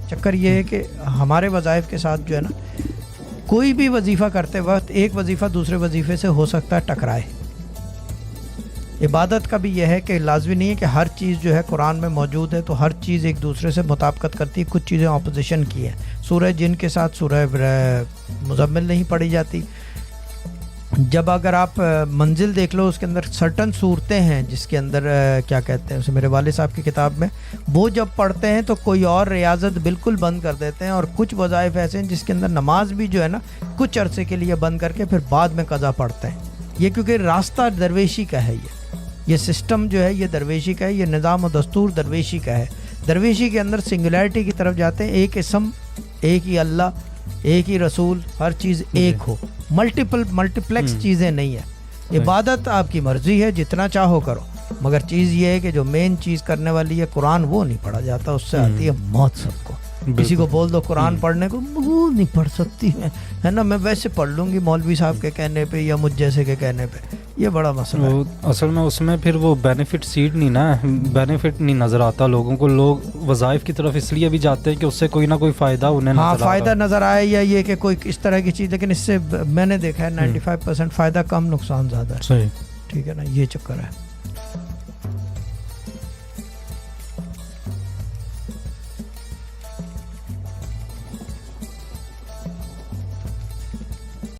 چکر یہ ہے کہ ہمارے وظائف کے ساتھ جو ہے نا کوئی بھی وظیفہ کرتے وقت ایک وظیفہ دوسرے وظیفے سے ہو سکتا ہے ٹکرائے. عبادت کا بھی یہ ہے کہ لازمی نہیں ہے کہ ہر چیز جو ہے قرآن میں موجود ہے تو ہر چیز ایک دوسرے سے مطابقت کرتی ہے. کچھ چیزیں اپوزیشن کی ہیں. سورہ جن کے ساتھ سورہ مزمل نہیں پڑھی جاتی. جب اگر آپ منزل دیکھ لو اس کے اندر سرٹن صورتیں ہیں جس کے اندر کیا کہتے ہیں اسے, میرے والد صاحب کی کتاب میں, وہ جب پڑھتے ہیں تو کوئی اور ریاضت بالکل بند کر دیتے ہیں. اور کچھ وظائف ایسے ہیں جس کے اندر نماز بھی جو ہے نا کچھ عرصے کے لیے بند کر کے پھر بعد میں قضا پڑھتے ہیں. یہ کیونکہ راستہ درویشی کا ہے, یہ سسٹم جو ہے یہ درویشی کا ہے, یہ نظام و دستور درویشی کا ہے. درویشی کے اندر سنگولیرٹی کی طرف جاتے ہیں, ایک اسم, ایک ہی اللہ, ایک ہی رسول, ہر چیز ایک ہو, ملٹیپلیکس چیزیں نہیں ہیں. عبادت آپ کی مرضی ہے, جتنا چاہو کرو, مگر چیز یہ ہے کہ جو مین چیز کرنے والی ہے قرآن, وہ نہیں پڑھا جاتا, اس سے آتی ہے موت سب کو. کسی کو بول دو قرآن پڑھنے کو, وہ نہیں پڑھ سکتی ہے نا, میں ویسے پڑھ لوں گی مولوی صاحب کے کہنے پہ یا مجھ جیسے کے کہنے پہ. یہ بڑا مسئلہ ہے. اصل میں اس میں پھر وہ بینیفٹ سیڈ نہیں نا, بینیفٹ نہیں نظر آتا لوگوں کو. لوگ وظائف کی طرف اس لیے بھی جاتے ہیں کہ اس سے کوئی نہ کوئی فائدہ انہیں نظر آتا ہے. فائدہ نظر آئے یا یہ کہ کوئی اس طرح کی چیز, لیکن اس سے میں نے دیکھا ہے 95% فائدہ کم, نقصان زیادہ ہے. صحیح, ٹھیک ہے نا, یہ چکر ہے.